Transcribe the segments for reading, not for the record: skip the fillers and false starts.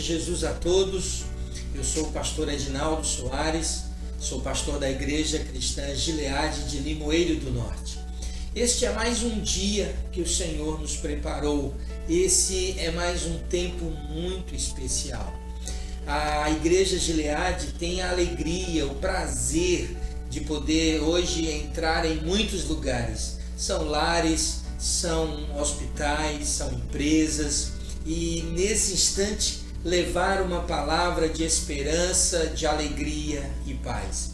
Jesus a todos. Eu sou o pastor Edinaldo Soares, sou pastor da Igreja Cristã Gileade de Limoeiro do Norte. Este é mais um dia que o Senhor nos preparou. Esse é mais um tempo muito especial. A Igreja Gileade tem a alegria, o prazer de poder hoje entrar em muitos lugares. São lares, são hospitais, são empresas, e nesse instante levar uma palavra de esperança, de alegria e paz.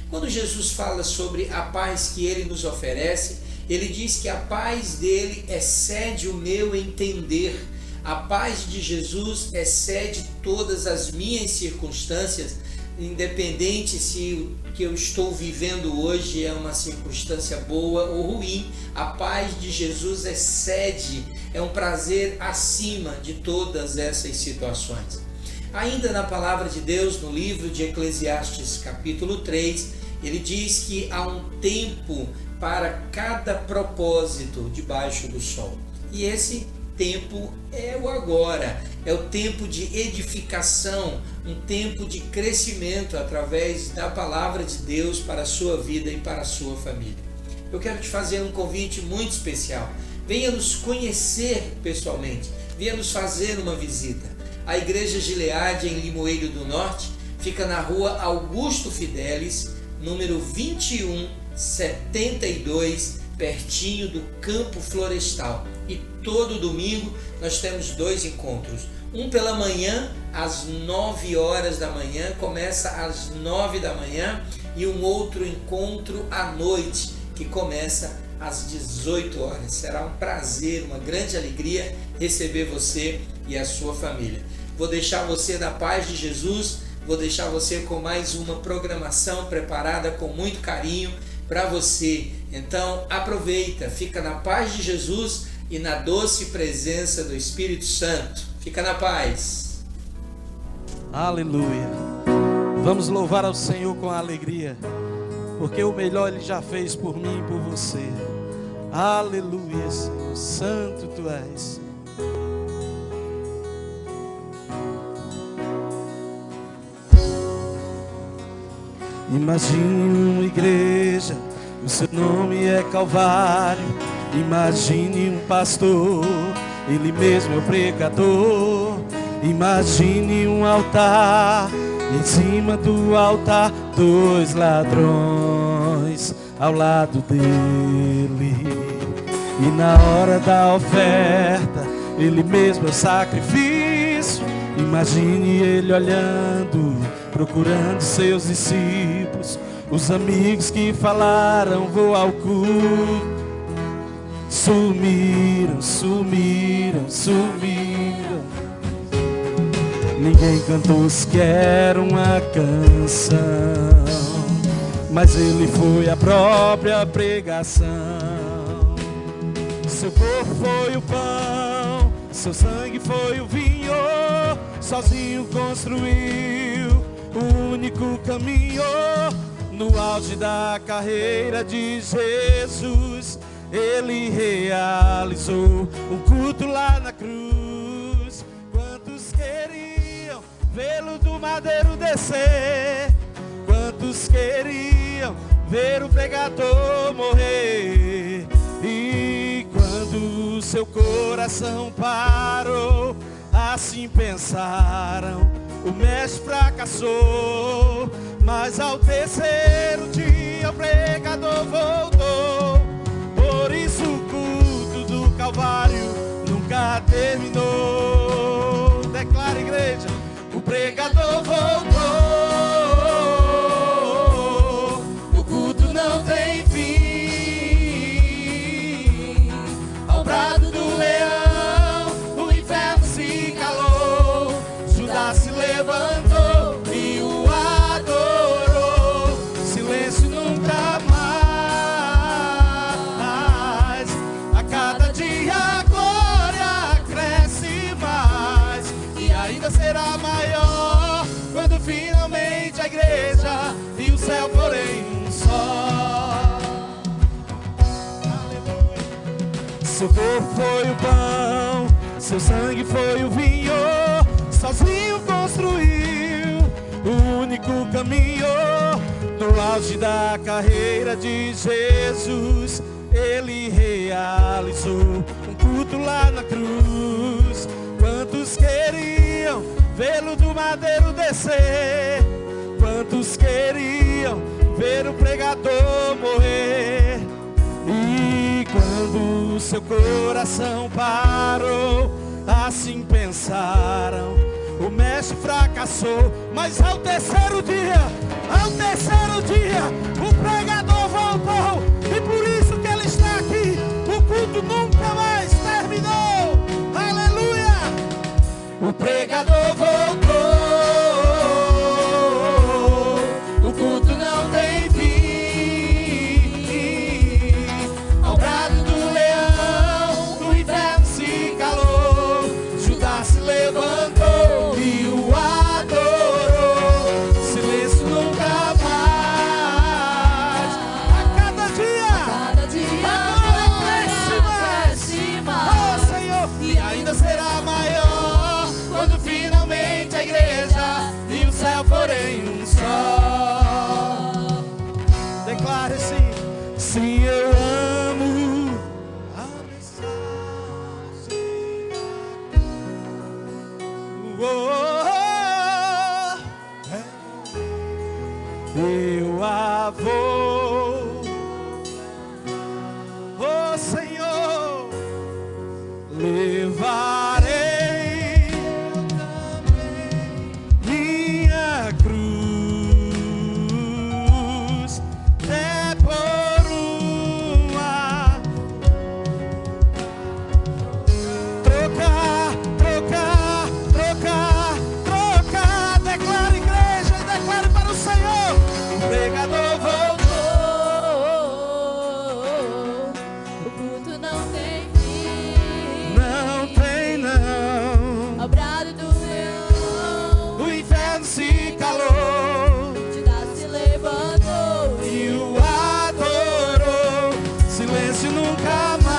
Quando Jesus fala sobre a paz que Ele nos oferece, Ele diz que a paz dele excede o meu entender. A paz de Jesus excede todas as minhas circunstâncias, independente se o que eu estou vivendo hoje é uma circunstância boa ou ruim. A paz de Jesus excede, é um prazer acima de todas essas situações. Ainda na palavra de Deus, no livro de Eclesiastes capítulo 3, ele diz que há um tempo para cada propósito debaixo do sol. E esse tempo é o agora, é o tempo de edificação, um tempo de crescimento através da palavra de Deus para a sua vida e para a sua família. Eu quero te fazer um convite muito especial. Venha nos conhecer pessoalmente, venha nos fazer uma visita. A Igreja Gileade em Limoeiro do Norte fica na rua Augusto Fidelis, número 2172, pertinho do Campo Florestal. E todo domingo nós temos 2 encontros. Um pela manhã, às 9 horas da manhã, começa às 9 da manhã, e um outro encontro à noite, que começa às 18 horas. Será um prazer, uma grande alegria receber você e a sua família. Vou deixar você na paz de Jesus, vou deixar você com mais uma programação preparada com muito carinho para você. Então aproveita, fica na paz de Jesus e na doce presença do Espírito Santo. Fica na paz. Aleluia. Vamos louvar ao Senhor com alegria, porque o melhor Ele já fez por mim e por você. Aleluia, Senhor. Santo Tu és. Imagine uma igreja, o seu nome é Calvário. Imagine um pastor, ele mesmo é o pregador. Imagine um altar, em cima do altar 2 ladrões ao lado dele. E na hora da oferta, ele mesmo é o sacrifício. Imagine ele olhando, procurando seus discípulos, os amigos que falaram vou ao culto, sumiram. Ninguém cantou sequer uma canção, mas ele foi a própria pregação. Seu corpo foi o pão, seu sangue foi o vinho, sozinho construiu o único caminho. No auge da carreira de Jesus, ele realizou um culto lá na cruz. Quantos queriam vê-lo do madeiro descer? Quantos queriam ver o pregador morrer? E quando seu coração parou, assim pensaram, o mestre fracassou. Mas ao terceiro dia o pregador voltou. Por isso o culto do Calvário nunca terminou. Declara, igreja, o pregador voltou. O culto não tem fim. Ao brado do leão o inferno se calou. Judas se levantou e o adorou. Silêncio nunca mais. A cada dia a glória cresce mais, e ainda será maior quando finalmente a igreja e o céu forem um só. Aleluia. Seu corpo foi o pão, seu sangue foi o vinho, sozinho construiu o único caminho. No auge da carreira de Jesus, ele realizou um culto lá na cruz. Quantos queriam vê-lo do madeiro descer? Quantos queriam ver o pregador morrer? E quando seu coração parou, assim pensaram, o mestre fracassou. Mas ao terceiro dia, o pregador voltou. E por isso que ele está aqui. O culto nunca mais terminou. Aleluia! O pregador voltou. O culto não tem fim. Ao brado do leão, o inferno se calou. Judas se levantou e o adorou. Silêncio nunca mais. A cada dia a glória cresce mais. Oh Senhor, e ainda será maior quando finalmente a igreja e o céu forem um só. Declare sim, sim, eu amo a mensagem. Eu a vou, oh Senhor, levarei minha cruz, é por uma trocar. Declare, igreja, declare para o Senhor. O pregador voltou. O culto não tem fim. Não tem não. Ao brado do leão, O inferno se calou Judas se levantou e o adorou. Silêncio nunca mais.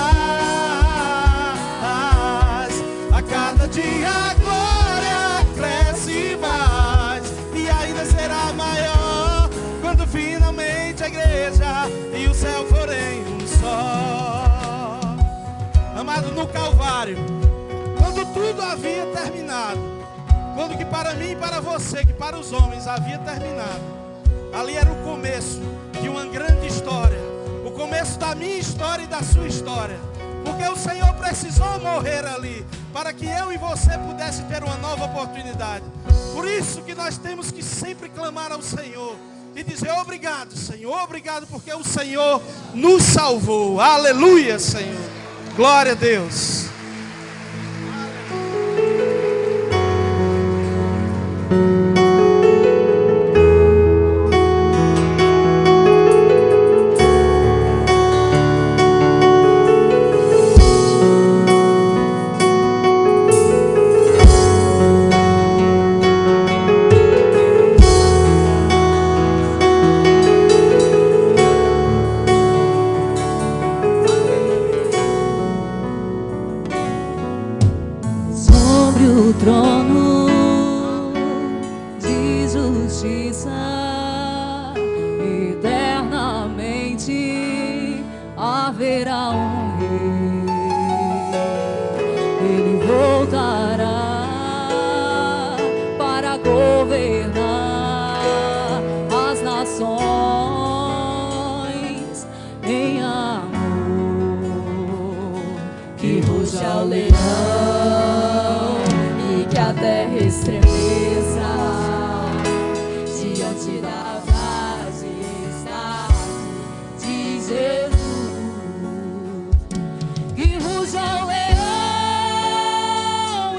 A cada dia a glória cresce mais. E ainda será maior quando finalmente a igreja e o céu forem um só. Amado, no Calvário, quando tudo havia terminado, quando que para mim e para você, que para os homens havia terminado, ali era o começo de uma grande história, o começo da minha história e da sua história, porque o Senhor precisou morrer ali, para que eu e você pudesse ter uma nova oportunidade. Por isso que nós temos que sempre clamar ao Senhor e dizer obrigado, Senhor, obrigado, porque o Senhor nos salvou. Aleluia, Senhor. Glória a Deus. o trono de justiça, eternamente haverá um rei. Ele voltará para governar as nações em amor, que ruja o leão e que a terra estremeça diante da majestade de Jesus. Que ruja o leão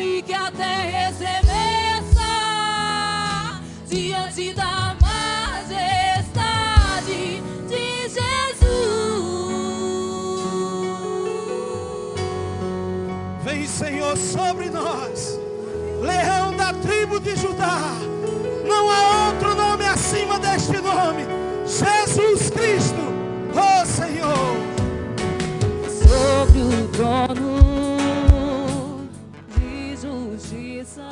e que a terra estremeça diante da majestade de Jesus. Vem, Senhor, sobre nós, leão da tribo de Judá. Não há outro nome acima deste nome, Jesus Cristo, ó Senhor. Sobre o trono de justiça,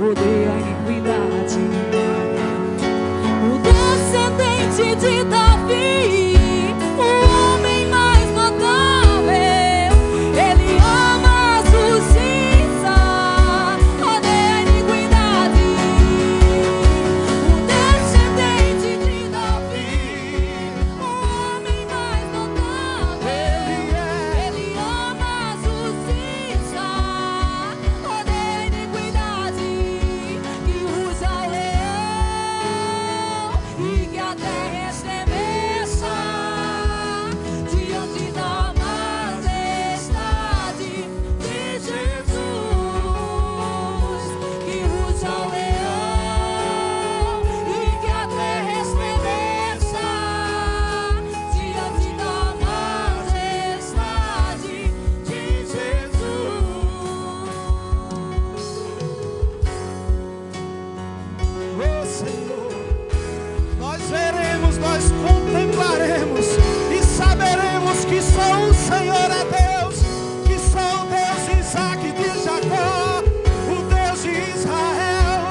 odeia a iniquidade. O descendente de Davi, o homem mais notável, ele ama a justiça, odeia a iniquidade. O descendente de Davi, o homem mais notável, ele ama a justiça, odeia a iniquidade. Que ruja o leão e que a terra estremeça diante da majestade de Jesus. Que ruja o leão e que a terra estremeça diante da majestade de Jesus. Ô Senhor, nós veremos, nós contemplaremos e saberemos que só o Senhor é Deus, que só o Deus de Isaac e de Jacó, o Deus de Israel,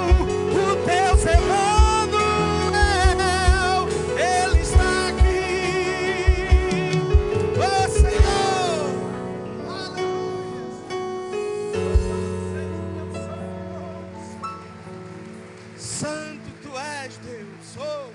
o Deus Emanuel, Ele está aqui. Ô Senhor, aleluia. Santo tu és, Deus. Oh.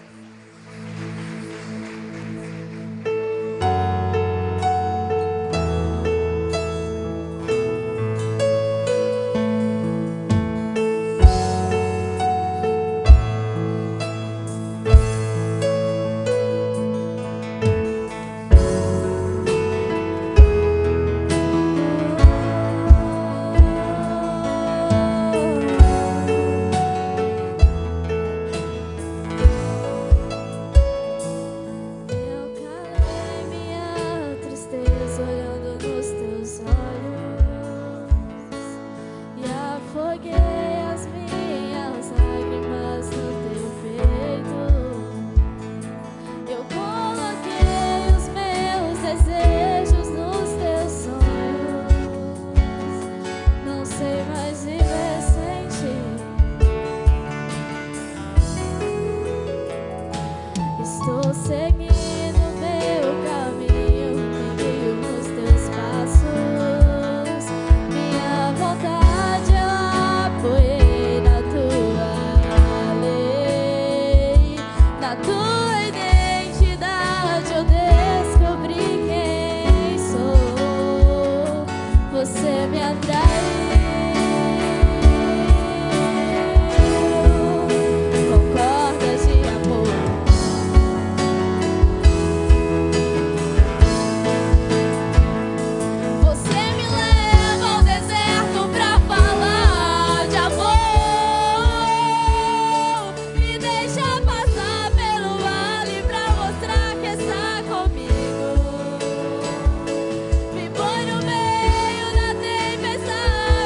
Eu calei minha tristeza olhando nos teus olhos e afoguei as minhas lágrimas no teu peito. Eu coloquei os meus desejos nos teus sonhos. Não sei mais viver sem ti. Estou seguindo meu caminho, meio nos teus passos. Minha vontade eu apoiei na tua lei. Na tua identidade eu descobri quem sou. Você me atraiu. Com cordas de amor. Você me leva ao deserto pra falar de amor. Me deixa passar pelo vale pra mostrar que está comigo. Me põe no meio da tempestade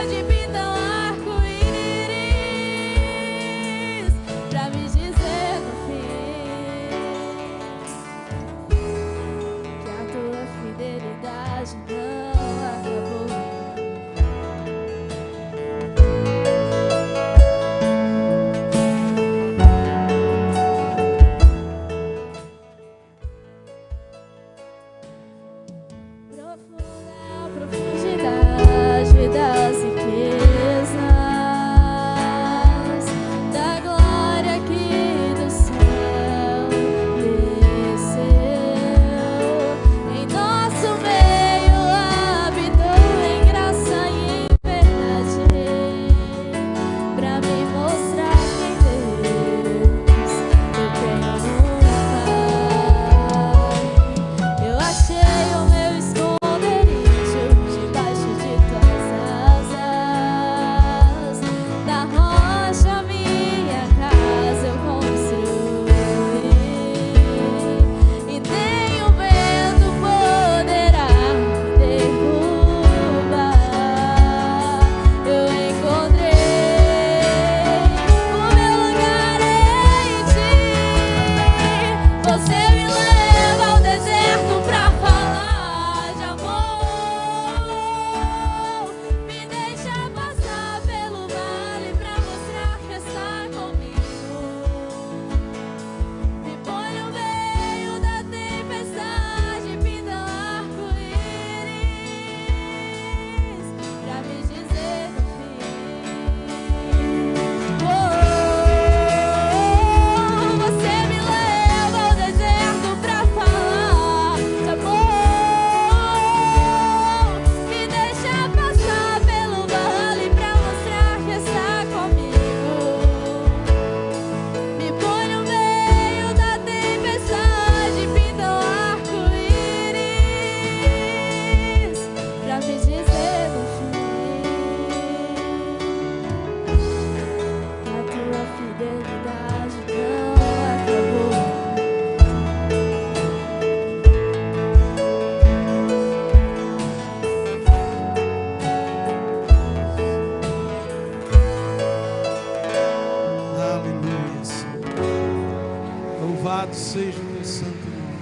seja o teu santo nome.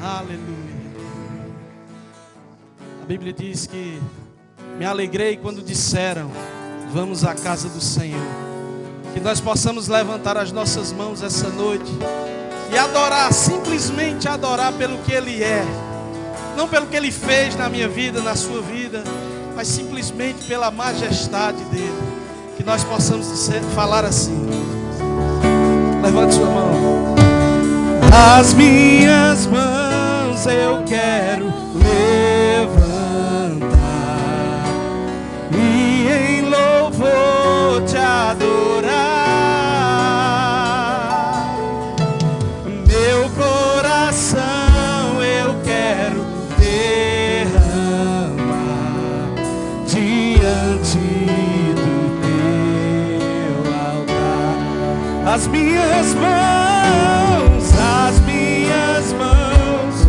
Aleluia. A Bíblia diz que me alegrei quando disseram: vamos à casa do Senhor. Que nós possamos levantar as nossas mãos essa noite e adorar, simplesmente adorar pelo que Ele é. Não pelo que Ele fez na minha vida, na sua vida, mas simplesmente pela majestade dEle. Que nós possamos falar assim. Levante sua mão. As minhas mãos eu quero levantar e em louvor te adorar. Meu coração eu quero derramar diante do teu altar. As minhas mãos, as minhas mãos,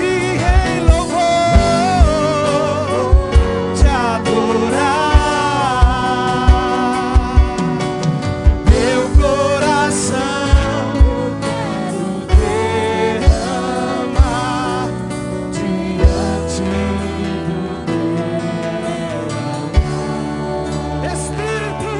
e em louvor te adorar. Meu coração derramar diante do teu altar. Espírito,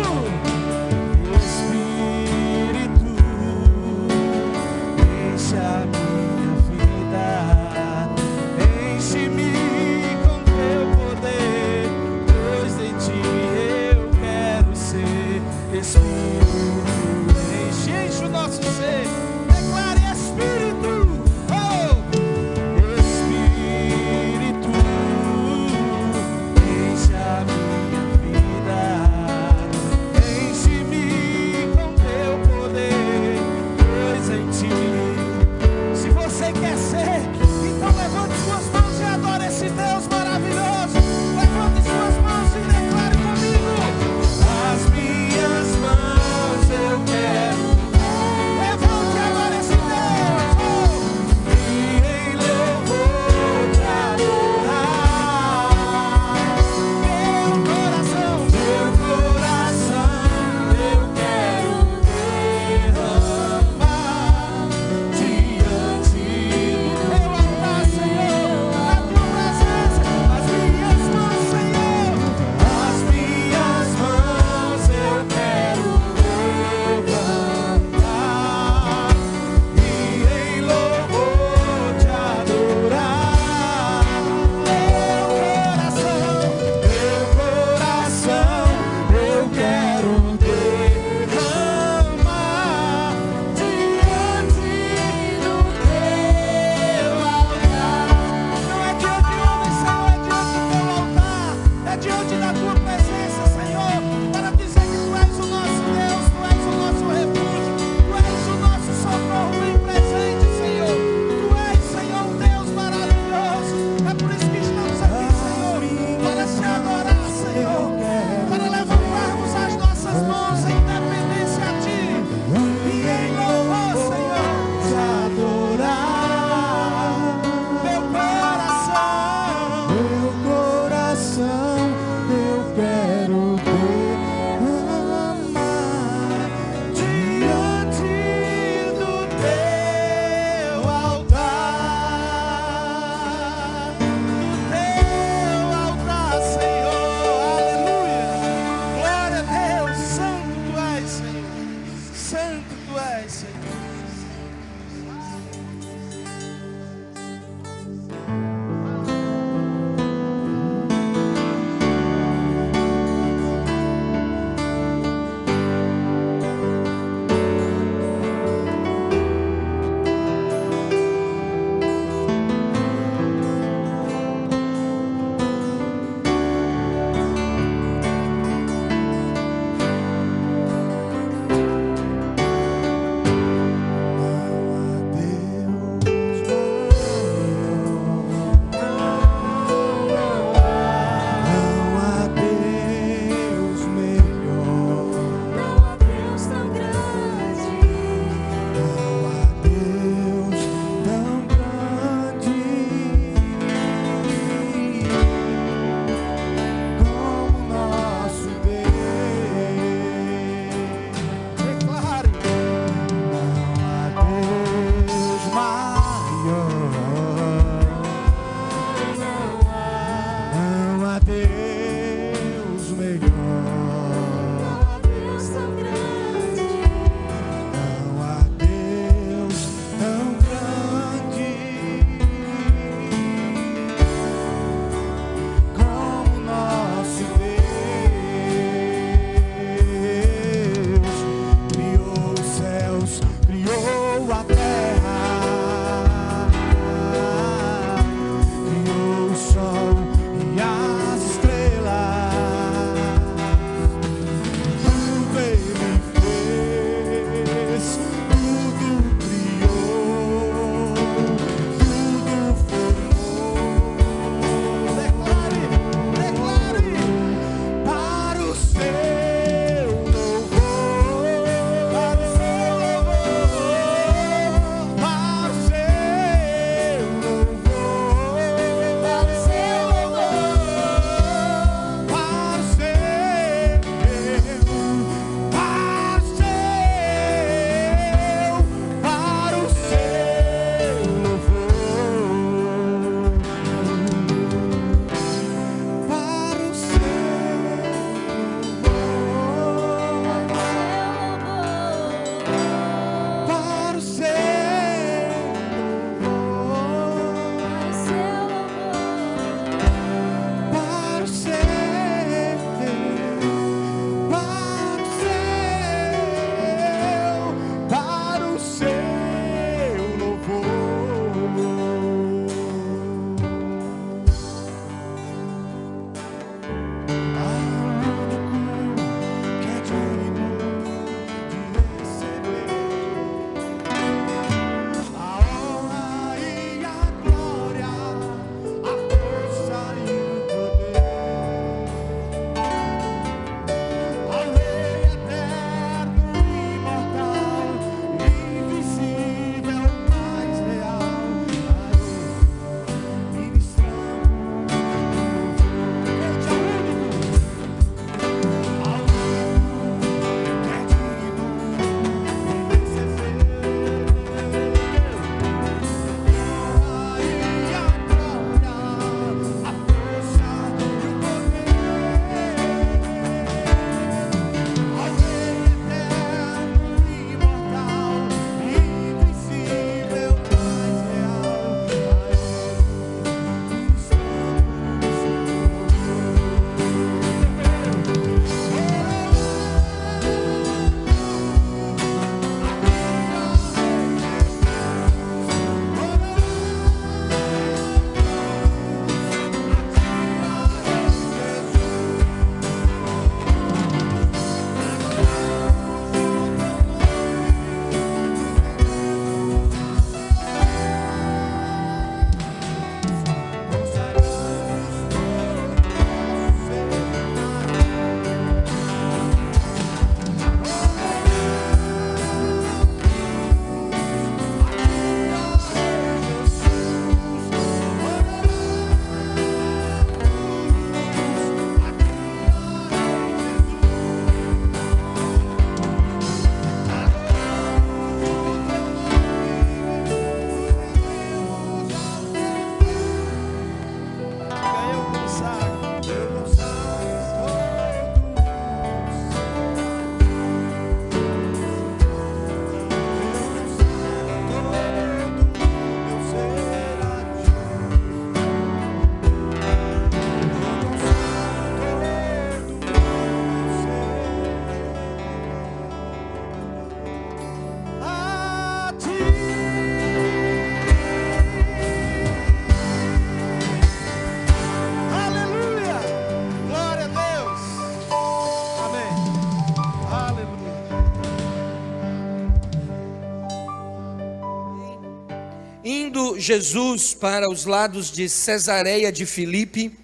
Indo Jesus para os lados de Cesareia de Filipe,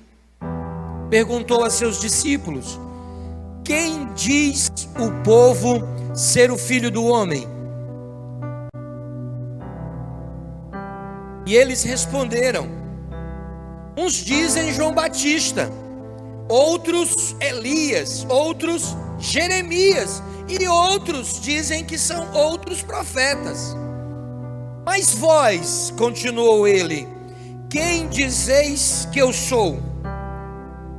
perguntou a seus discípulos: quem diz o povo ser o Filho do Homem? E eles responderam: uns dizem João Batista, outros Elias, outros Jeremias, e outros dizem que são outros profetas. Mas vós, continuou ele, quem dizeis que eu sou?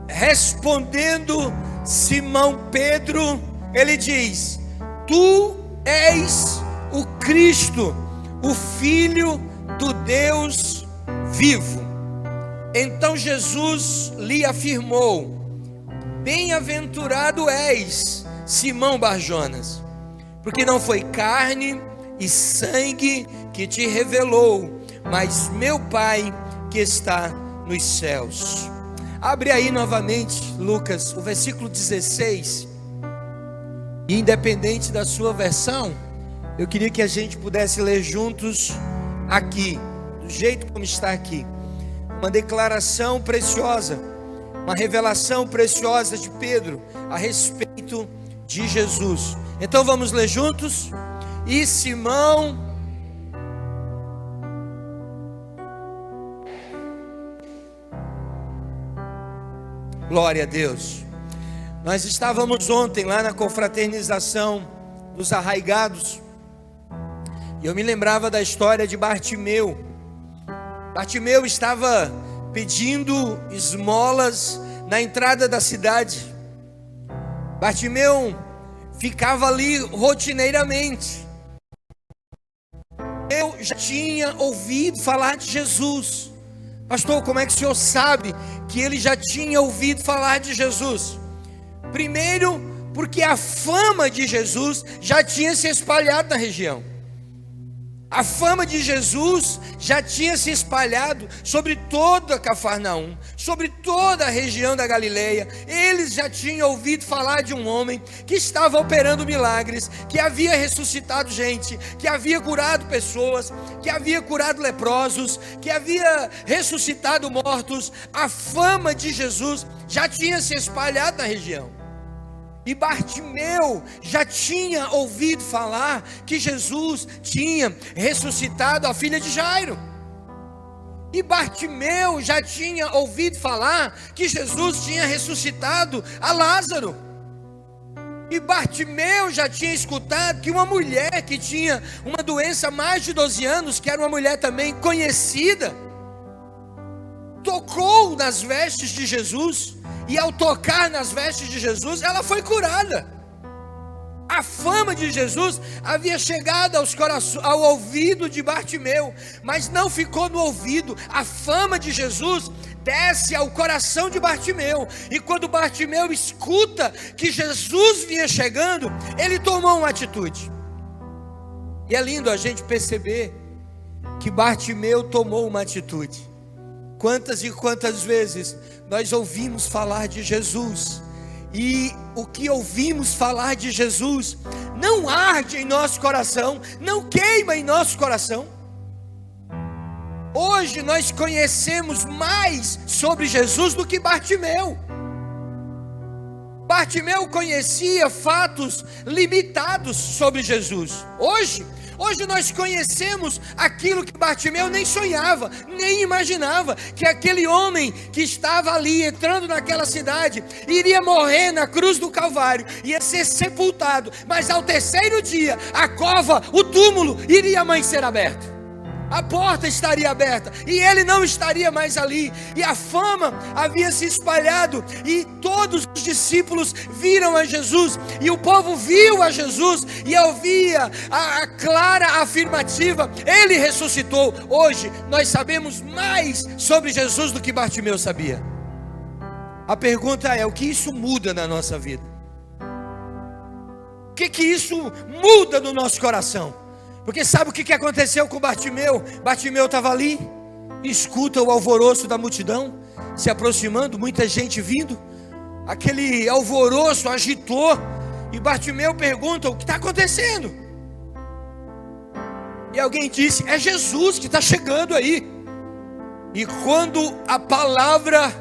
Respondendo Simão Pedro, ele diz: tu és o Cristo, o Filho do Deus vivo. Então Jesus lhe afirmou: bem-aventurado és, Simão Barjonas, porque não foi carne e sangue que te revelou, mas meu Pai que está nos céus. Abre aí novamente, Lucas, o versículo 16. E independente da sua versão, eu queria que a gente pudesse ler juntos aqui, do jeito como está aqui. Uma declaração preciosa, uma revelação preciosa de Pedro a respeito de Jesus. Então vamos ler juntos? E Simão... Glória a Deus. Nós estávamos ontem lá na confraternização dos arraigados, e eu me lembrava da história de Bartimeu. Bartimeu estava pedindo esmolas na entrada da cidade. Bartimeu ficava ali rotineiramente. Eu já tinha ouvido falar de Jesus. Pastor, como é que o senhor sabe que ele já tinha ouvido falar de Jesus? Primeiro, porque a fama de Jesus já tinha se espalhado na região. A fama de Jesus já tinha se espalhado sobre toda Cafarnaum, sobre toda a região da Galileia. Eles já tinham ouvido falar de um homem que estava operando milagres, que havia ressuscitado gente, que havia curado pessoas, que havia curado leprosos, que havia ressuscitado mortos. A fama de Jesus já tinha se espalhado na região. E Bartimeu já tinha ouvido falar que Jesus tinha ressuscitado a filha de Jairo. E Bartimeu já tinha ouvido falar que Jesus tinha ressuscitado a Lázaro. E Bartimeu já tinha escutado que uma mulher que tinha uma doença há mais de 12 anos, que era uma mulher também conhecida, tocou nas vestes de Jesus. E ao tocar nas vestes de Jesus, ela foi curada. A fama de Jesus havia chegado ao ouvido de Bartimeu, mas não ficou no ouvido. A fama de Jesus desce ao coração de Bartimeu. E quando Bartimeu escuta que Jesus vinha chegando, ele tomou uma atitude. E é lindo a gente perceber que Bartimeu tomou uma atitude. Quantas e quantas vezes nós ouvimos falar de Jesus, e o que ouvimos falar de Jesus não arde em nosso coração, não queima em nosso coração. Hoje nós conhecemos mais sobre Jesus do que Bartimeu. Bartimeu conhecia fatos limitados sobre Jesus. Hoje nós conhecemos aquilo que Bartimeu nem sonhava, nem imaginava, que aquele homem que estava ali entrando naquela cidade, iria morrer na cruz do Calvário, ia ser sepultado, mas ao terceiro dia, a cova, o túmulo, iria amanhecer aberto. A porta estaria aberta e ele não estaria mais ali. E a fama havia se espalhado e todos os discípulos viram a Jesus. E o povo viu a Jesus e ouvia a clara afirmativa: ele ressuscitou. Hoje nós sabemos mais sobre Jesus do que Bartimeu sabia. A pergunta é: o que isso muda na nossa vida? O que isso muda no nosso coração? Porque sabe o que aconteceu com Bartimeu? Bartimeu estava ali, escuta o alvoroço da multidão se aproximando, muita gente vindo. Aquele alvoroço agitou, e Bartimeu pergunta: o que está acontecendo? E alguém disse: é Jesus que está chegando aí. E quando a palavra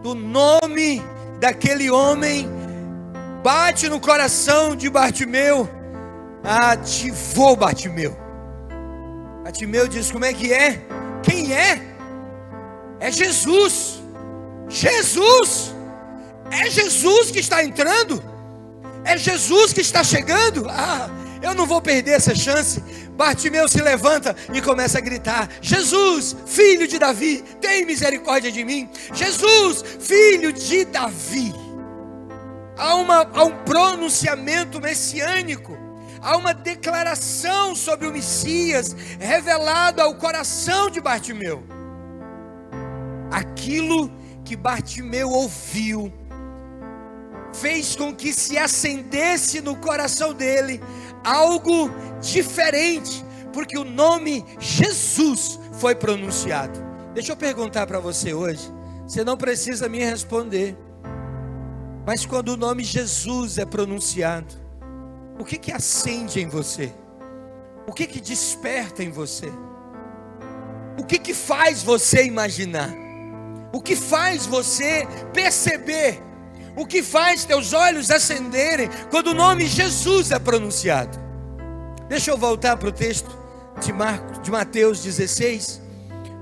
do nome daquele homem bate no coração de Bartimeu, ativou Bartimeu. Bartimeu diz: como é que é? Quem é? É Jesus. Jesus! É Jesus que está entrando. É Jesus que está chegando. Eu não vou perder essa chance. Bartimeu se levanta e começa a gritar: Jesus, filho de Davi, tem misericórdia de mim. Jesus, filho de Davi. Há um pronunciamento messiânico. Há uma declaração sobre o Messias revelado ao coração de Bartimeu. Aquilo que Bartimeu ouviu fez com que se acendesse no coração dele algo diferente, porque o nome Jesus foi pronunciado. Deixa eu perguntar para você hoje, você não precisa me responder, mas quando o nome Jesus é pronunciado, o que acende em você? O que desperta em você? O que faz você imaginar? O que faz você perceber? O que faz teus olhos acenderem quando o nome Jesus é pronunciado? Deixa eu voltar para o texto de Mateus 16,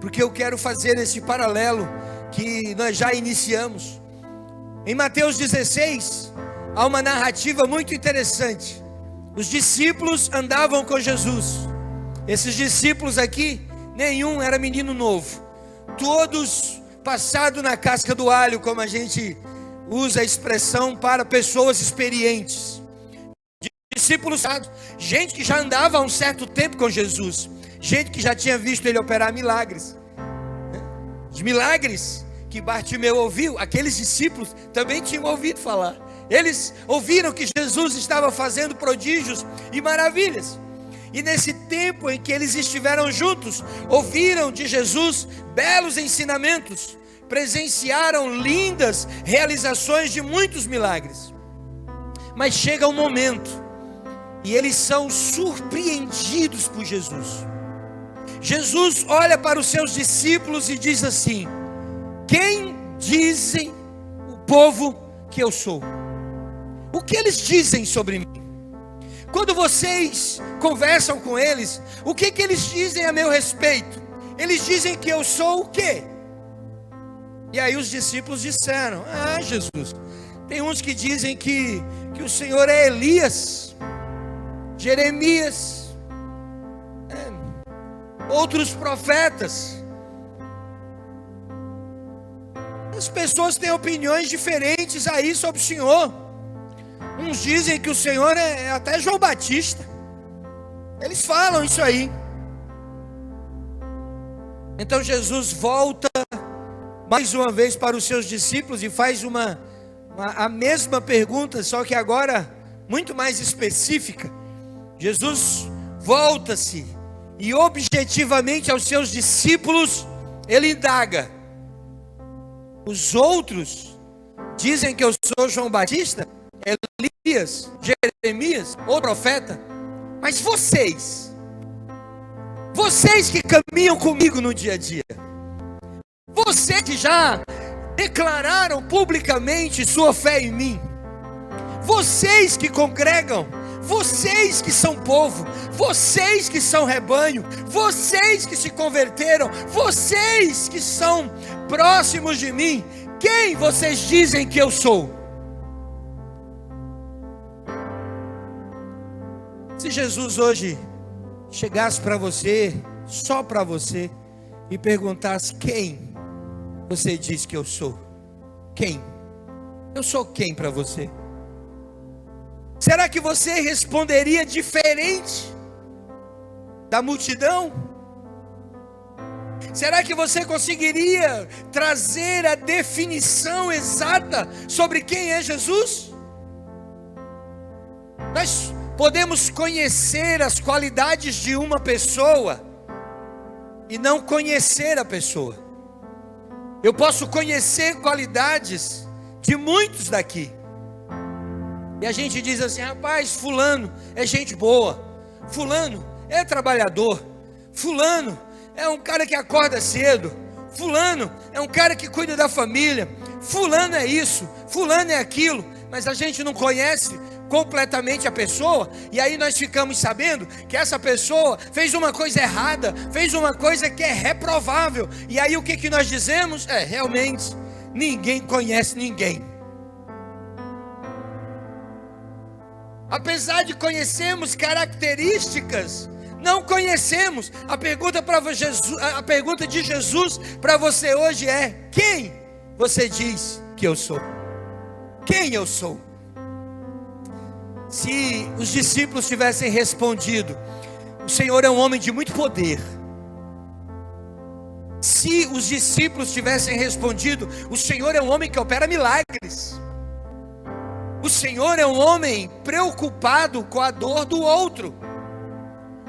porque eu quero fazer esse paralelo que nós já iniciamos. Em Mateus 16, há uma narrativa muito interessante. Os discípulos andavam com Jesus. Esses discípulos aqui, nenhum era menino novo. Todos passados na casca do alho, como a gente usa a expressão para pessoas experientes. Discípulos, gente que já andava há um certo tempo com Jesus. Gente que já tinha visto ele operar milagres. Os milagres que Bartimeu ouviu, aqueles discípulos também tinham ouvido falar. Eles ouviram que Jesus estava fazendo prodígios e maravilhas. E nesse tempo em que eles estiveram juntos, ouviram de Jesus belos ensinamentos, presenciaram lindas realizações de muitos milagres. Mas chega um momento e eles são surpreendidos por Jesus. Jesus olha para os seus discípulos e diz assim: quem dizem o povo que eu sou? O que eles dizem sobre mim? Quando vocês conversam com eles, o que eles dizem a meu respeito? Eles dizem que eu sou o quê? E aí os discípulos disseram: Jesus, tem uns que dizem que o Senhor é Elias, Jeremias, outros profetas. As pessoas têm opiniões diferentes aí sobre o Senhor. Uns dizem que o Senhor é até João Batista. Eles falam isso aí. Então Jesus volta mais uma vez para os seus discípulos e faz a mesma pergunta, só que agora muito mais específica. Jesus volta-se e objetivamente aos seus discípulos ele indaga: os outros dizem que eu sou João Batista, Elias, Jeremias ou profeta, mas vocês que caminham comigo no dia a dia, vocês que já declararam publicamente sua fé em mim, vocês que congregam, vocês que são povo, vocês que são rebanho, vocês que se converteram, vocês que são próximos de mim, quem vocês dizem que eu sou? Se Jesus hoje chegasse para você, só para você, e perguntasse: quem você diz que eu sou? Quem? Eu sou quem para você? Será que você responderia diferente da multidão? Será que você conseguiria trazer a definição exata sobre quem é Jesus? Nós podemos conhecer as qualidades de uma pessoa e não conhecer a pessoa. Eu posso conhecer qualidades de muitos daqui. E a gente diz assim: rapaz, fulano é gente boa, fulano é trabalhador. Fulano é um cara que acorda cedo. Fulano é um cara que cuida da família. Fulano é isso, fulano é aquilo. Mas a gente não conhece completamente a pessoa, e aí nós ficamos sabendo que essa pessoa fez uma coisa errada, fez uma coisa que é reprovável. E aí o que nós dizemos? Realmente, ninguém conhece ninguém. Apesar de conhecermos características, não conhecemos. A pergunta de Jesus para você hoje é: quem você diz que eu sou? Quem eu sou? Se os discípulos tivessem respondido: o Senhor é um homem de muito poder. Se os discípulos tivessem respondido: o Senhor é um homem que opera milagres. O Senhor é um homem preocupado com a dor do outro.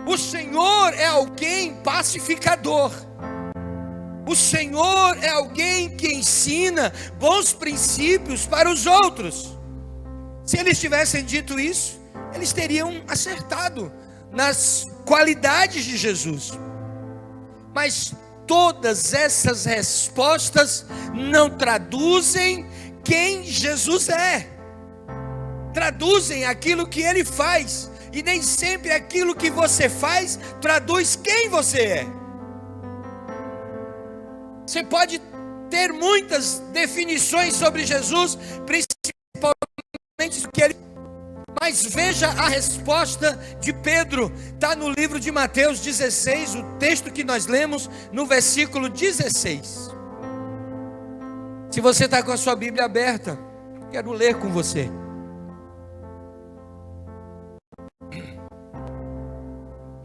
O Senhor é alguém pacificador. O Senhor é alguém que ensina bons princípios para os outros. Se eles tivessem dito isso, eles teriam acertado nas qualidades de Jesus. Mas todas essas respostas não traduzem quem Jesus é. Traduzem aquilo que Ele faz. E nem sempre aquilo que você faz traduz quem você é. Você pode ter muitas definições sobre Jesus, principalmente do que Ele... Mas veja a resposta de Pedro. Está no livro de Mateus 16, o texto que nós lemos no versículo 16. Se você está com a sua Bíblia aberta, quero ler com você.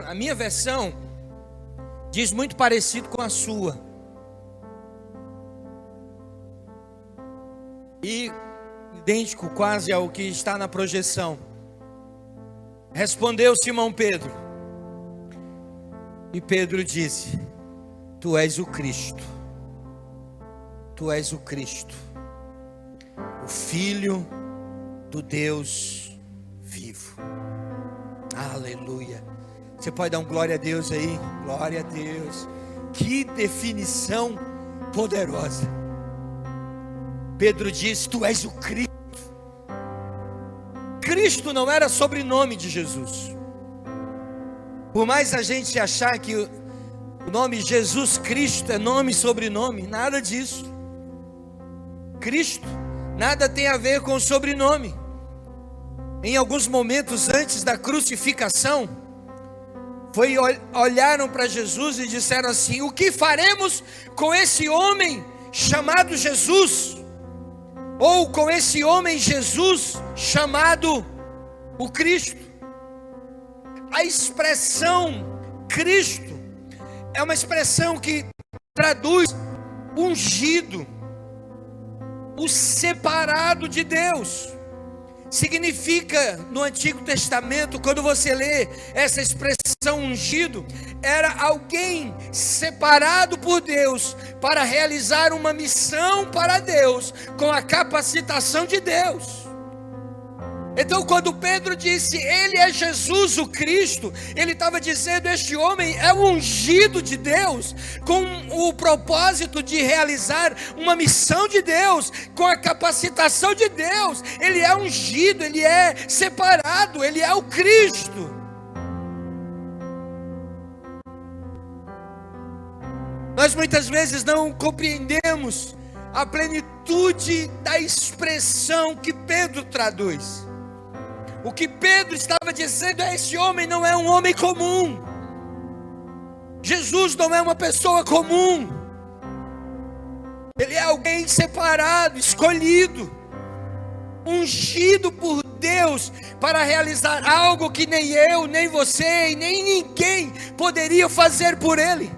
A minha versão diz muito parecido com a sua. E idêntico quase ao que está na projeção. Respondeu Simão Pedro. E Pedro disse: Tu és o Cristo. Tu és o Cristo, o Filho do Deus vivo. Aleluia. Você pode dar um glória a Deus aí? Glória a Deus. Que definição poderosa. Pedro diz: Tu és o Cristo. Cristo não era sobrenome de Jesus. Por mais a gente achar que o nome Jesus Cristo é nome e sobrenome, nada disso. Cristo nada tem a ver com o sobrenome. Em alguns momentos antes da crucificação, olharam para Jesus e disseram assim: o que faremos com esse homem chamado Jesus? Ou com esse homem Jesus chamado o Cristo? A expressão Cristo é uma expressão que traduz ungido, o separado de Deus. Significa, no Antigo Testamento, quando você lê essa expressão ungido, era alguém separado por Deus para realizar uma missão para Deus, com a capacitação de Deus. Então, quando Pedro disse: Ele é Jesus o Cristo, ele estava dizendo: este homem é o ungido de Deus, com o propósito de realizar uma missão de Deus, com a capacitação de Deus. Ele é ungido, ele é separado, ele é o Cristo. Nós muitas vezes não compreendemos a plenitude da expressão que Pedro traduz. O que Pedro estava dizendo é: esse homem não é um homem comum. Jesus não é uma pessoa comum. Ele é alguém separado, escolhido, ungido por Deus para realizar algo que nem eu, nem você e nem ninguém poderia fazer por ele.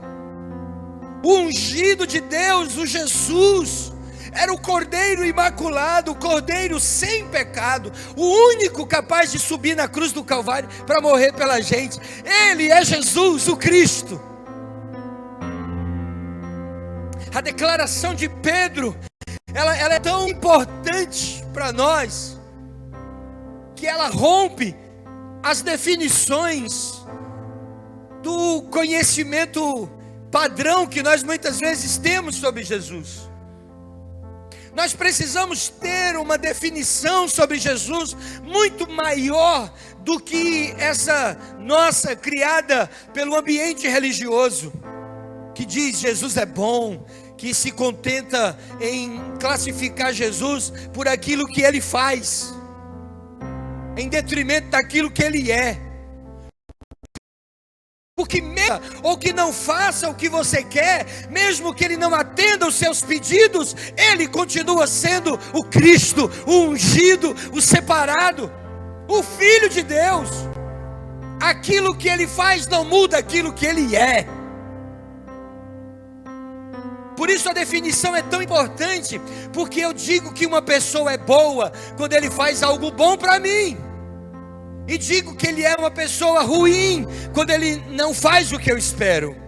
O ungido de Deus, o Jesus, era o Cordeiro imaculado, o Cordeiro sem pecado, o único capaz de subir na cruz do Calvário para morrer pela gente. Ele é Jesus, o Cristo. A declaração de Pedro, ela é tão importante para nós, que ela rompe as definições do conhecimento padrão que nós muitas vezes temos sobre Jesus. Nós precisamos ter uma definição sobre Jesus muito maior do que essa nossa criada pelo ambiente religioso, que diz Jesus é bom, que se contenta em classificar Jesus por aquilo que ele faz, em detrimento daquilo que ele é. Porque ou que não faça o que você quer, mesmo que ele não atenda os seus pedidos, ele continua sendo o Cristo, o ungido, o separado, o Filho de Deus. Aquilo que ele faz não muda aquilo que ele é. Por isso a definição é tão importante, porque eu digo que uma pessoa é boa quando ele faz algo bom para mim, e digo que ele é uma pessoa ruim quando ele não faz o que eu espero.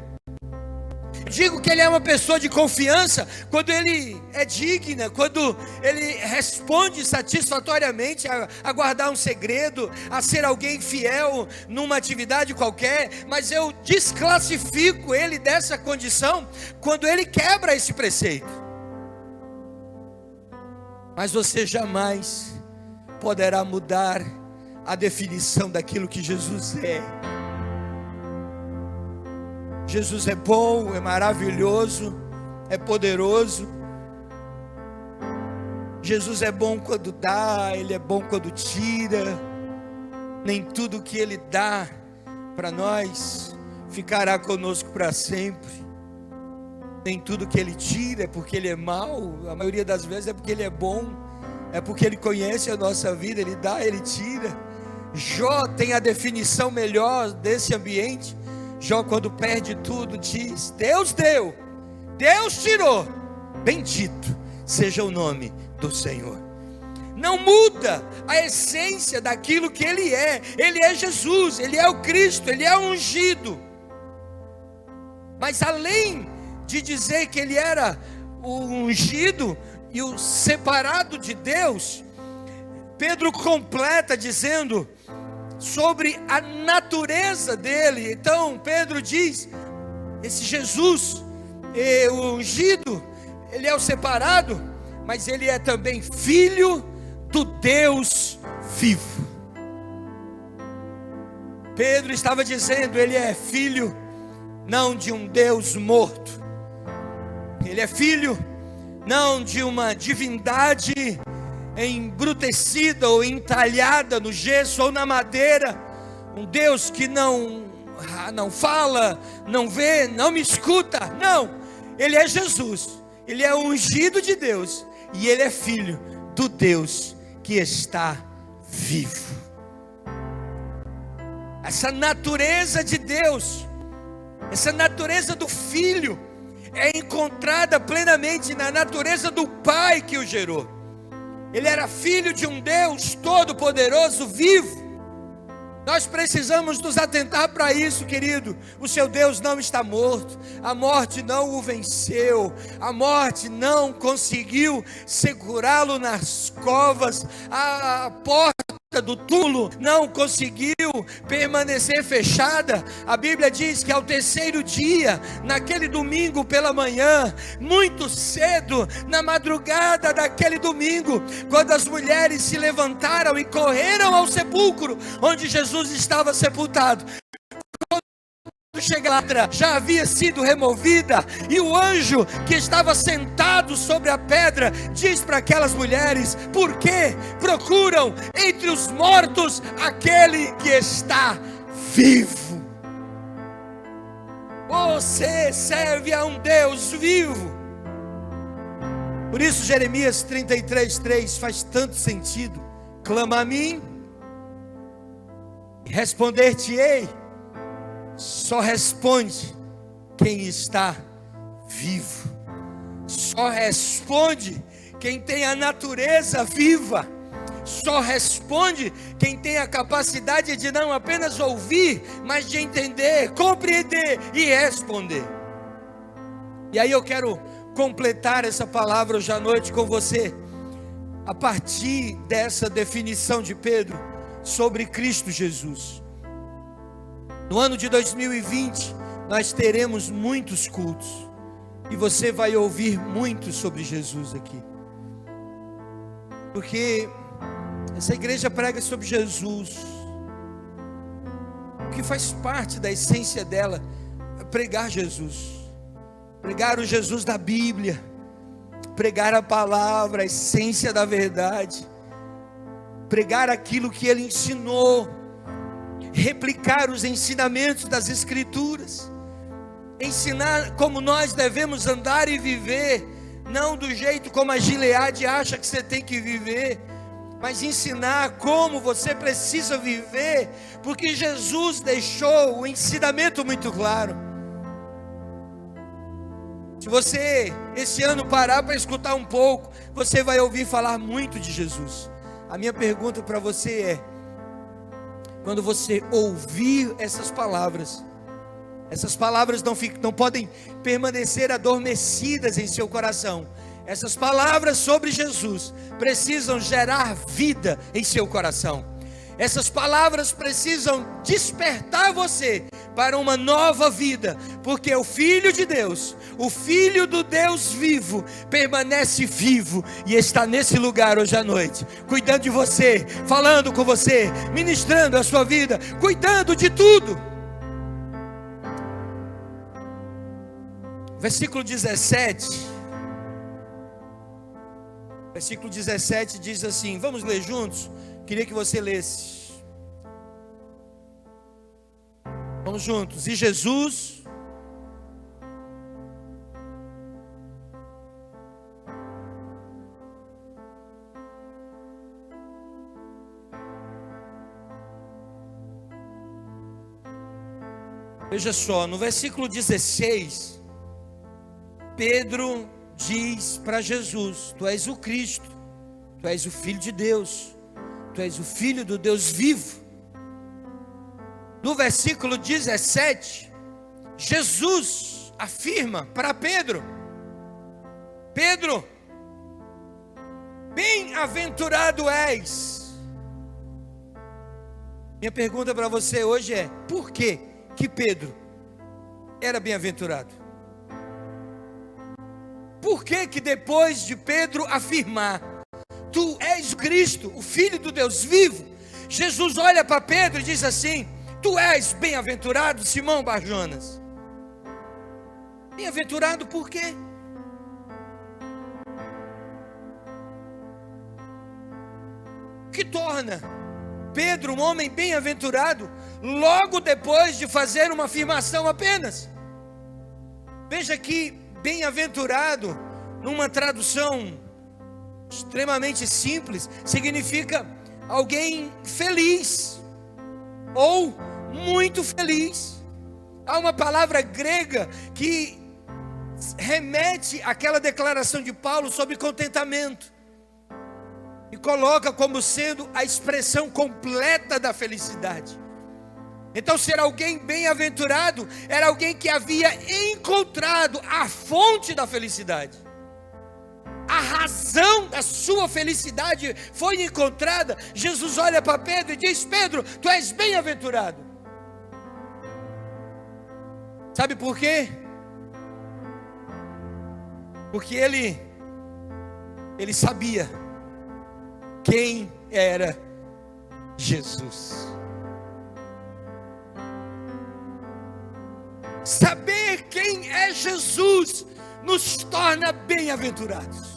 Digo que ele é uma pessoa de confiança quando ele é digna, quando ele responde satisfatoriamente a guardar um segredo, a ser alguém fiel numa atividade qualquer. Mas eu desclassifico ele dessa condição quando ele quebra esse preceito. Mas você jamais poderá mudar a definição daquilo que Jesus é. Jesus é bom, é maravilhoso, é poderoso. Jesus é bom quando dá, Ele é bom quando tira. Nem tudo que Ele dá para nós ficará conosco para sempre. Nem tudo que Ele tira é porque Ele é mau. A maioria das vezes é porque Ele é bom, é porque Ele conhece a nossa vida. Ele dá, Ele tira. Jó tem a definição melhor desse ambiente. Jó, quando perde tudo, diz: Deus deu, Deus tirou, bendito seja o nome do Senhor. Não muda a essência daquilo que Ele é. Ele é Jesus, Ele é o Cristo, Ele é o ungido. Mas além de dizer que Ele era o ungido e o separado de Deus, Pedro completa dizendo sobre a natureza dele. Então Pedro diz: esse Jesus, o ungido, ele é o separado, mas ele é também filho do Deus vivo. Pedro estava dizendo: ele é filho não de um Deus morto, ele é filho não de uma divindade embrutecida ou entalhada no gesso ou na madeira, um Deus que não fala, não vê, não me escuta. Não, Ele é Jesus, Ele é o ungido de Deus, e Ele é filho do Deus que está vivo. Essa natureza de Deus, essa natureza do Filho, é encontrada plenamente na natureza do Pai que o gerou. Ele era filho de um Deus todo-poderoso, vivo. Nós precisamos nos atentar para isso, querido. O seu Deus não está morto. A morte não o venceu. A morte não conseguiu segurá-lo nas covas. A porta do túmulo não conseguiu permanecer fechada. A Bíblia diz que ao terceiro dia, naquele domingo pela manhã, muito cedo, na madrugada daquele domingo, quando as mulheres se levantaram e correram ao sepulcro onde Jesus estava sepultado, chega lá, já havia sido removida, e o anjo que estava sentado sobre a pedra diz para aquelas mulheres: por que procuram entre os mortos aquele que está vivo? Você serve a um Deus vivo. Por isso Jeremias 33:3 faz tanto sentido. Clama a mim, responder-te-ei. Só responde quem está vivo. Só responde quem tem a natureza viva. Só responde quem tem a capacidade de não apenas ouvir, mas de entender, compreender e responder. E aí eu quero completar essa palavra hoje à noite com você, a partir dessa definição de Pedro sobre Cristo Jesus. No ano de 2020, nós teremos muitos cultos. E você vai ouvir muito sobre Jesus aqui. Porque essa igreja prega sobre Jesus. O que faz parte da essência dela é pregar Jesus. Pregar o Jesus da Bíblia. Pregar a palavra, a essência da verdade. Pregar aquilo que ele ensinou. Replicar os ensinamentos das Escrituras. Ensinar como nós devemos andar e viver, não do jeito como a Gileade acha que você tem que viver, mas ensinar como você precisa viver, porque Jesus deixou o ensinamento muito claro. Se você esse ano parar para escutar um pouco, você vai ouvir falar muito de Jesus. A minha pergunta para você é: quando você ouvir essas palavras não podem permanecer adormecidas em seu coração. Essas palavras sobre Jesus precisam gerar vida em seu coração. Essas palavras precisam despertar você para uma nova vida, porque o Filho de Deus, o Filho do Deus vivo, permanece vivo e está nesse lugar hoje à noite, cuidando de você, falando com você, ministrando a sua vida, cuidando de tudo. Versículo 17. Versículo 17 diz assim, vamos ler juntos? Queria que você lesse. Vamos juntos. E Jesus veja só, no versículo 16, Pedro diz para Jesus: Tu és o Cristo, Tu és o Filho de Deus, Tu és o Filho do Deus vivo. No versículo 17, Jesus afirma para Pedro: Pedro, bem-aventurado és. Minha pergunta para você hoje é: por que Pedro era bem-aventurado? Por que depois de Pedro afirmar: Tu és o Cristo, o Filho do Deus vivo, Jesus olha para Pedro e diz assim: Tu és bem-aventurado, Simão Barjonas? Bem-aventurado por quê? O que torna Pedro um homem bem-aventurado logo depois de fazer uma afirmação apenas? Veja que bem-aventurado, numa tradução extremamente simples, significa alguém feliz ou muito feliz. Há uma palavra grega que remete àquela declaração de Paulo sobre contentamento e coloca como sendo a expressão completa da felicidade. Então, ser alguém bem-aventurado era alguém que havia encontrado a fonte da felicidade. A razão da sua felicidade foi encontrada. Jesus olha para Pedro e diz: Pedro, tu és bem-aventurado. Sabe por quê? Porque ele sabia quem era Jesus. Saber quem é Jesus nos torna bem-aventurados.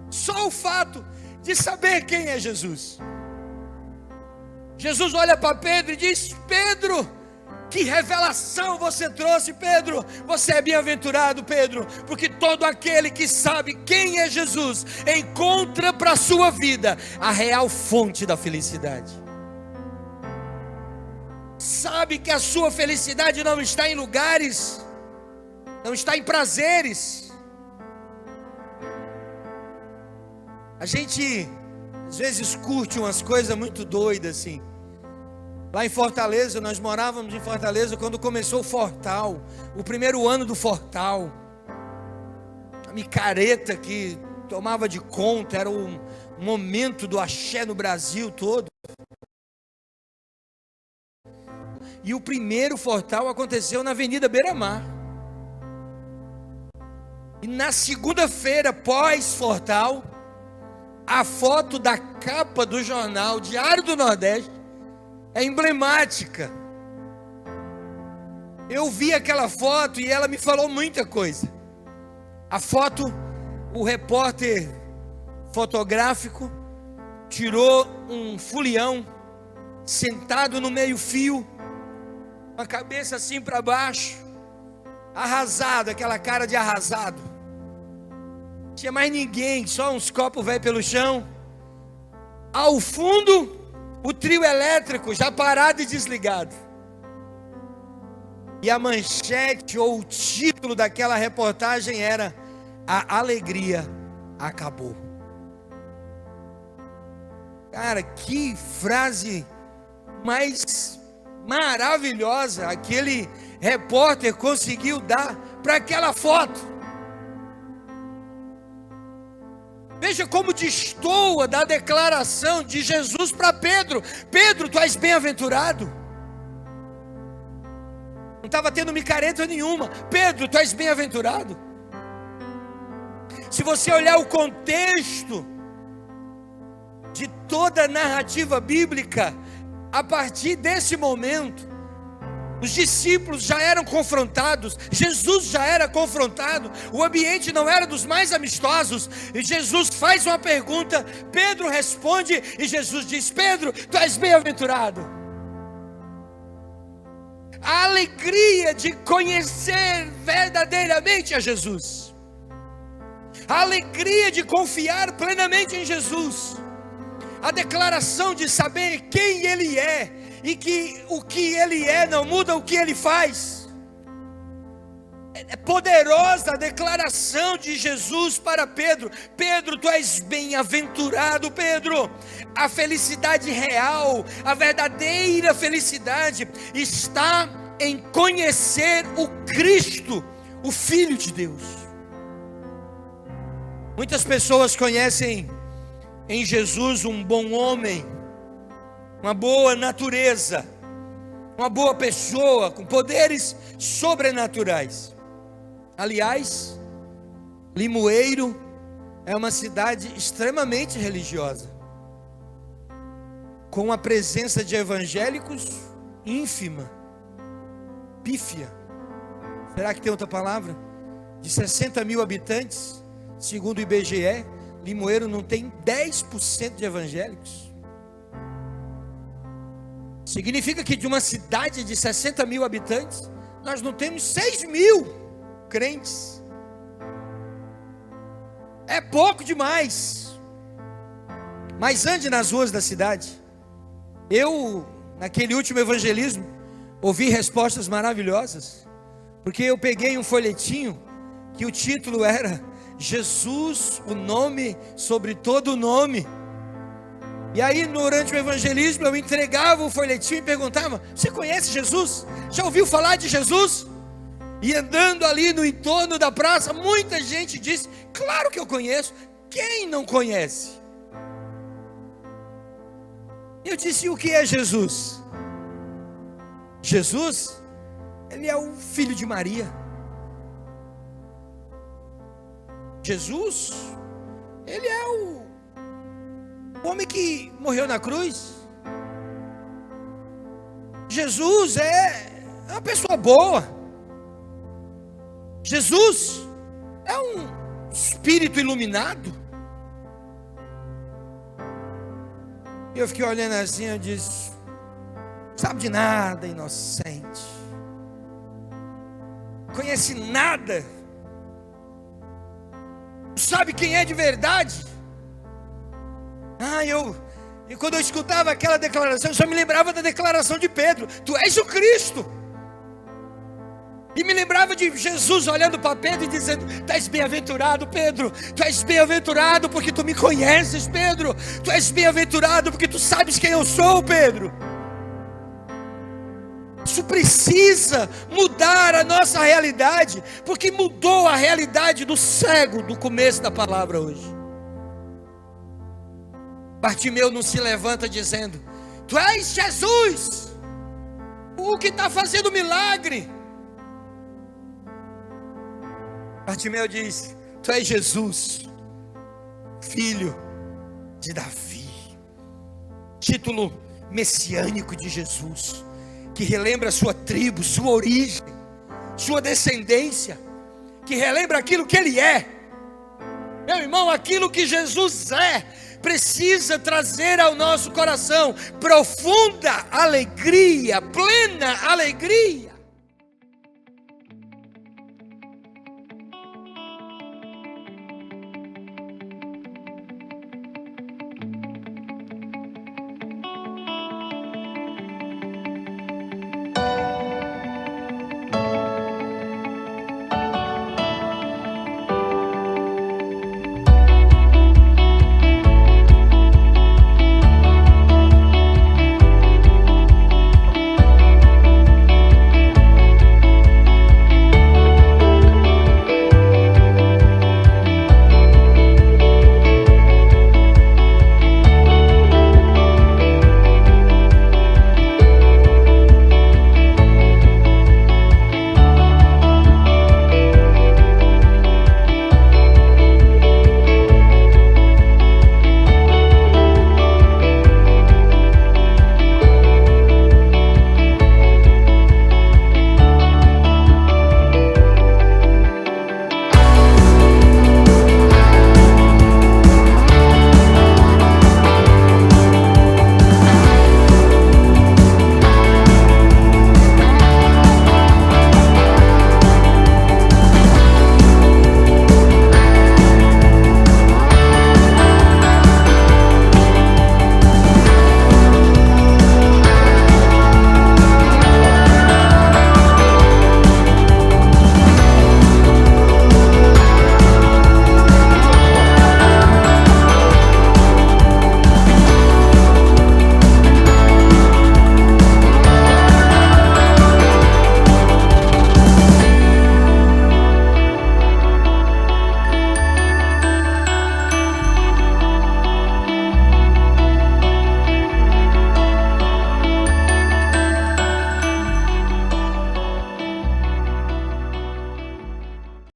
Só o fato de saber quem é Jesus. Jesus olha para Pedro e diz: Pedro, que revelação você trouxe, Pedro. Você é bem-aventurado, Pedro, porque todo aquele que sabe quem é Jesus encontra para a sua vida a real fonte da felicidade. Sabe que a sua felicidade não está em lugares, não está em prazeres. A gente às vezes curte umas coisas muito doidas assim. Lá em Fortaleza, nós morávamos em Fortaleza quando começou o Fortal, o primeiro ano do Fortal. A micareta que tomava de conta, era um momento do axé no Brasil todo. E o primeiro fortal aconteceu na Avenida Beira-Mar. E na segunda-feira, pós-fortal, a foto da capa do jornal Diário do Nordeste é emblemática. Eu vi aquela foto e ela me falou muita coisa. A foto, o repórter fotográfico tirou um fulião sentado no meio-fio, com a cabeça assim para baixo, arrasado, aquela cara de arrasado. Não tinha mais ninguém, só uns copos velhos pelo chão. Ao fundo, o trio elétrico já parado e desligado. E a manchete ou o título daquela reportagem era: a alegria acabou. Cara, que frase mais maravilhosa aquele repórter conseguiu dar para aquela foto. Veja como destoa da declaração de Jesus para Pedro: Pedro, tu és bem-aventurado. Não estava tendo micareta nenhuma. Pedro, tu és bem-aventurado. Se você olhar o contexto de toda a narrativa bíblica, a partir desse momento, os discípulos já eram confrontados, Jesus já era confrontado, o ambiente não era dos mais amistosos, e Jesus faz uma pergunta, Pedro responde, e Jesus diz: Pedro, tu és bem-aventurado. A alegria de conhecer verdadeiramente a Jesus, a alegria de confiar plenamente em Jesus, a declaração de saber quem Ele é, e que o que Ele é não muda o que Ele faz. É poderosa a declaração de Jesus para Pedro: Pedro, tu és bem-aventurado, Pedro. A felicidade real, a verdadeira felicidade está em conhecer o Cristo, o Filho de Deus. Muitas pessoas conhecem em Jesus um bom homem, uma boa natureza, uma boa pessoa com poderes sobrenaturais. Aliás, Limoeiro é uma cidade extremamente religiosa, com a presença de evangélicos ínfima, pífia. Será que tem outra palavra? De 60 mil habitantes, segundo o IBGE, Limoeiro não tem 10% de evangélicos. Significa que de uma cidade de 60 mil habitantes, nós não temos 6 mil crentes. É pouco demais. Mas ande nas ruas da cidade. Eu, naquele último evangelismo, ouvi respostas maravilhosas, porque eu peguei um folhetinho que o título era Jesus, o nome sobre todo o nome. E aí, durante o evangelismo, eu entregava o folhetinho e perguntava: você conhece Jesus? Já ouviu falar de Jesus? E andando ali no entorno da praça, muita gente disse: claro que eu conheço. Quem não conhece? Eu disse: o que é Jesus? Jesus, Ele é o filho de Maria. Jesus, Ele é o homem que morreu na cruz. Jesus é uma pessoa boa. Jesus é um espírito iluminado. E eu fiquei olhando assim, eu disse: sabe de nada, inocente. Conhece nada. Sabe quem é de verdade? E quando eu escutava aquela declaração, eu só me lembrava da declaração de Pedro: tu és o Cristo. E me lembrava de Jesus olhando para Pedro e dizendo: tu és bem-aventurado, Pedro. Tu és bem-aventurado porque tu me conheces, Pedro. Tu és bem-aventurado porque tu sabes quem eu sou, Pedro. Isso precisa mudar a nossa realidade, porque mudou a realidade do cego do começo da palavra hoje. Bartimeu não se levanta dizendo: tu és Jesus, o que está fazendo milagre. Bartimeu diz: tu és Jesus, filho de Davi. Título messiânico de Jesus, que relembra sua tribo, sua origem, sua descendência, que relembra aquilo que ele é. Meu irmão, aquilo que Jesus é, precisa trazer ao nosso coração profunda alegria, plena alegria.